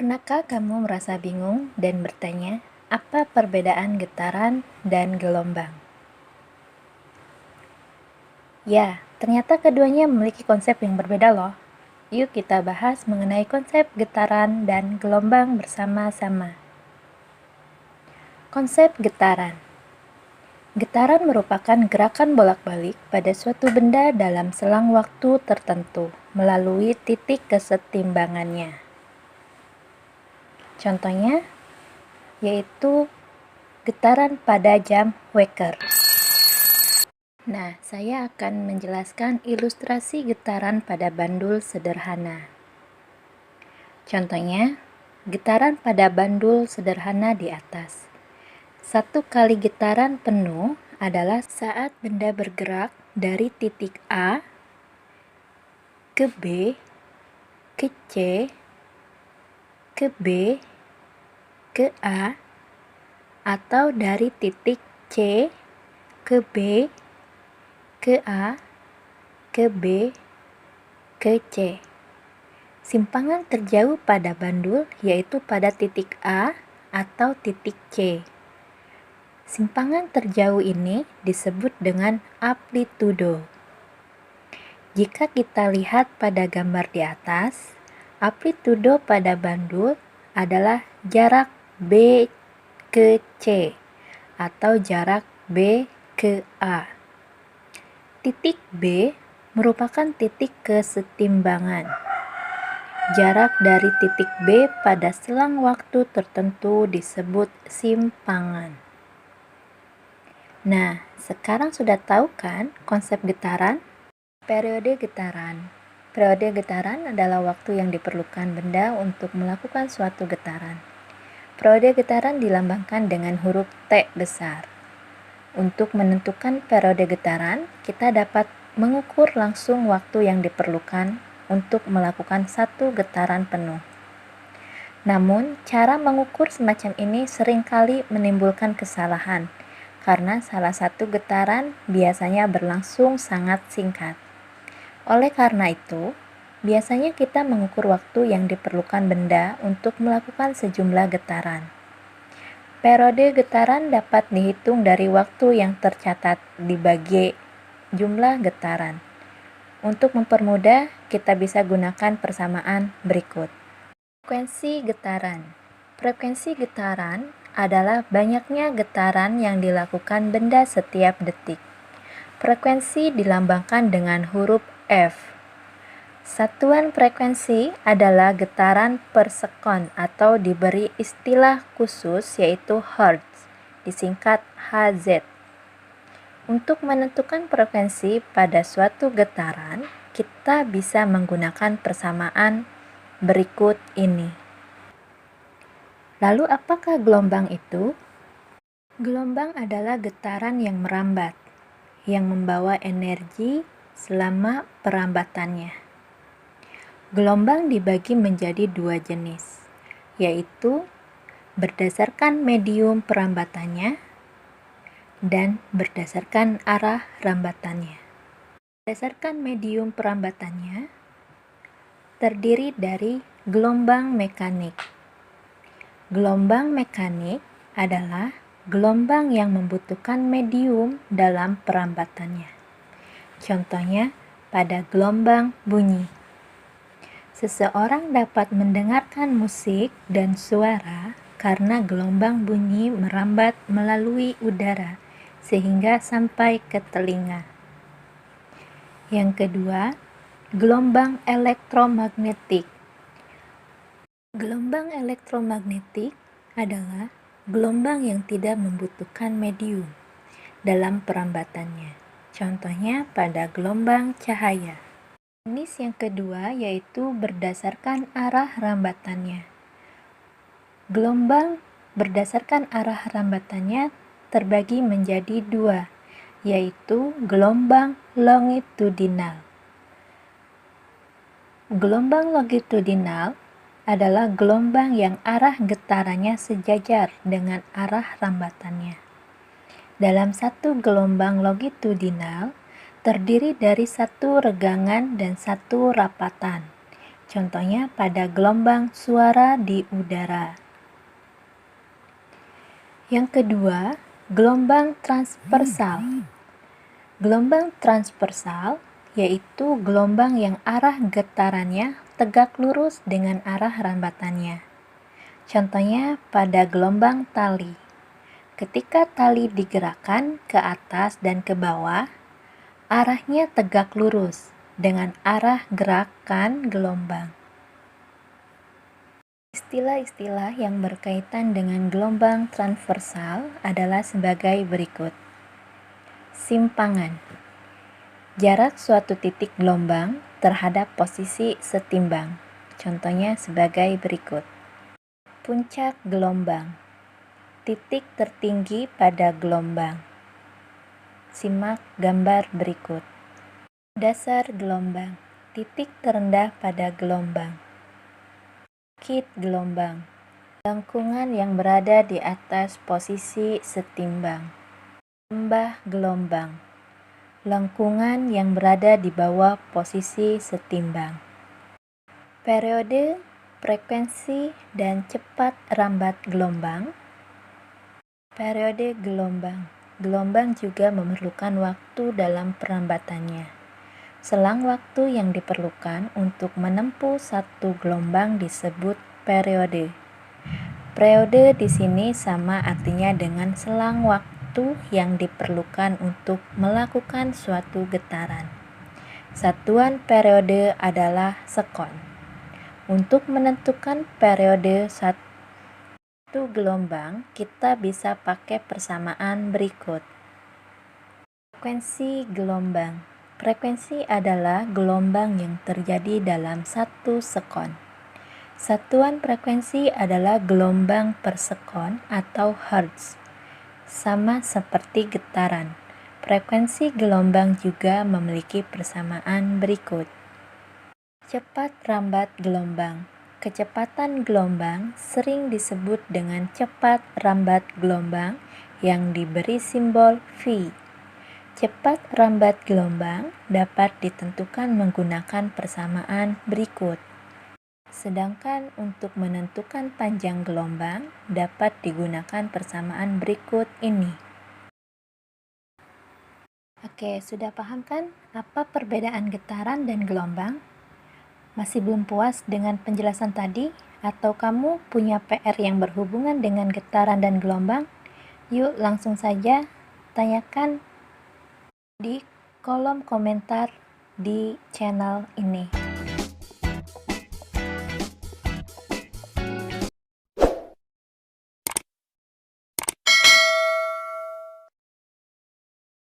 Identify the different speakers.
Speaker 1: Pernahkah kamu merasa bingung dan bertanya, apa perbedaan getaran dan gelombang? Ya, ternyata keduanya memiliki konsep yang berbeda loh. Yuk kita bahas mengenai konsep getaran dan gelombang bersama-sama. Konsep getaran. Getaran merupakan gerakan bolak-balik pada suatu benda dalam selang waktu tertentu melalui titik kesetimbangannya. Contohnya yaitu getaran pada jam waker. Nah, saya akan menjelaskan ilustrasi getaran pada bandul sederhana. Contohnya, getaran pada bandul sederhana di atas. Satu kali getaran penuh adalah saat benda bergerak dari titik A ke B, ke C, ke B, ke A, atau dari titik C ke B, ke A, ke B, ke C. Simpangan terjauh pada bandul yaitu pada titik A atau titik C. Simpangan terjauh ini disebut dengan amplitudo. Jika kita lihat pada gambar di atas, amplitudo pada bandul adalah jarak B ke C atau jarak B ke A. Titik B merupakan titik kesetimbangan. Jarak dari titik B pada selang waktu tertentu disebut simpangan. Nah, sekarang sudah tahu kan konsep getaran? Periode getaran. Periode getaran adalah waktu yang diperlukan benda untuk melakukan suatu getaran. Periode getaran dilambangkan dengan huruf T besar. Untuk menentukan periode getaran, kita dapat mengukur langsung waktu yang diperlukan untuk melakukan satu getaran penuh. Namun, cara mengukur semacam ini seringkali menimbulkan kesalahan, karena salah satu getaran biasanya berlangsung sangat singkat. Oleh karena itu, biasanya kita mengukur waktu yang diperlukan benda untuk melakukan sejumlah getaran. Periode getaran dapat dihitung dari waktu yang tercatat dibagi jumlah getaran. Untuk mempermudah, kita bisa gunakan persamaan berikut. Frekuensi getaran. Frekuensi getaran adalah banyaknya getaran yang dilakukan benda setiap detik. Frekuensi dilambangkan dengan huruf F. Satuan frekuensi adalah getaran per sekon atau diberi istilah khusus yaitu Hertz, disingkat Hz. Untuk menentukan frekuensi pada suatu getaran, kita bisa menggunakan persamaan berikut ini. Lalu apakah gelombang itu? Gelombang adalah getaran yang merambat, yang membawa energi selama perambatannya. Gelombang dibagi menjadi dua jenis, yaitu berdasarkan medium perambatannya dan berdasarkan arah rambatannya. Berdasarkan medium perambatannya, terdiri dari gelombang mekanik. Gelombang mekanik adalah gelombang yang membutuhkan medium dalam perambatannya. Contohnya pada gelombang bunyi. Seseorang dapat mendengarkan musik dan suara karena gelombang bunyi merambat melalui udara sehingga sampai ke telinga. Yang kedua, gelombang elektromagnetik. Gelombang elektromagnetik adalah gelombang yang tidak membutuhkan medium dalam perambatannya. Contohnya pada gelombang cahaya. Jenis yang kedua yaitu berdasarkan arah rambatannya. Gelombang berdasarkan arah rambatannya terbagi menjadi dua, yaitu gelombang longitudinal. Gelombang longitudinal adalah gelombang yang arah getarannya sejajar dengan arah rambatannya. Dalam satu gelombang longitudinal terdiri dari satu regangan dan satu rapatan. Contohnya pada gelombang suara di udara. Yang kedua, gelombang transversal. Gelombang transversal yaitu gelombang yang arah getarannya tegak lurus dengan arah rambatannya. Contohnya pada gelombang tali. Ketika tali digerakkan ke atas dan ke bawah, arahnya tegak lurus dengan arah gerakan gelombang. Istilah-istilah yang berkaitan dengan gelombang transversal adalah sebagai berikut. Simpangan. Jarak suatu titik gelombang terhadap posisi setimbang. Contohnya sebagai berikut. Puncak gelombang. Titik tertinggi pada gelombang. Simak gambar berikut. Dasar gelombang. Titik terendah pada gelombang. Bukit gelombang. Lengkungan yang berada di atas posisi setimbang. Lembah gelombang. Lengkungan yang berada di bawah posisi setimbang. Periode, frekuensi, dan cepat rambat gelombang. Periode gelombang. Gelombang juga memerlukan waktu dalam perambatannya. Selang waktu yang diperlukan untuk menempuh satu gelombang disebut periode. Periode di sini sama artinya dengan selang waktu yang diperlukan untuk melakukan suatu getaran. Satuan periode adalah sekon. Untuk menentukan periode satu gelombang, kita bisa pakai persamaan berikut. Frekuensi gelombang. Frekuensi adalah gelombang yang terjadi dalam satu sekon. Satuan frekuensi adalah gelombang per sekon atau hertz. Sama seperti getaran, frekuensi gelombang juga memiliki persamaan berikut. Cepat rambat gelombang. Kecepatan gelombang sering disebut dengan cepat rambat gelombang yang diberi simbol V. Cepat rambat gelombang dapat ditentukan menggunakan persamaan berikut. Sedangkan untuk menentukan panjang gelombang dapat digunakan persamaan berikut ini. Oke, sudah paham kan apa perbedaan getaran dan gelombang? Masih belum puas dengan penjelasan tadi? Atau kamu punya PR yang berhubungan dengan getaran dan gelombang? Yuk langsung saja tanyakan di kolom komentar di channel ini.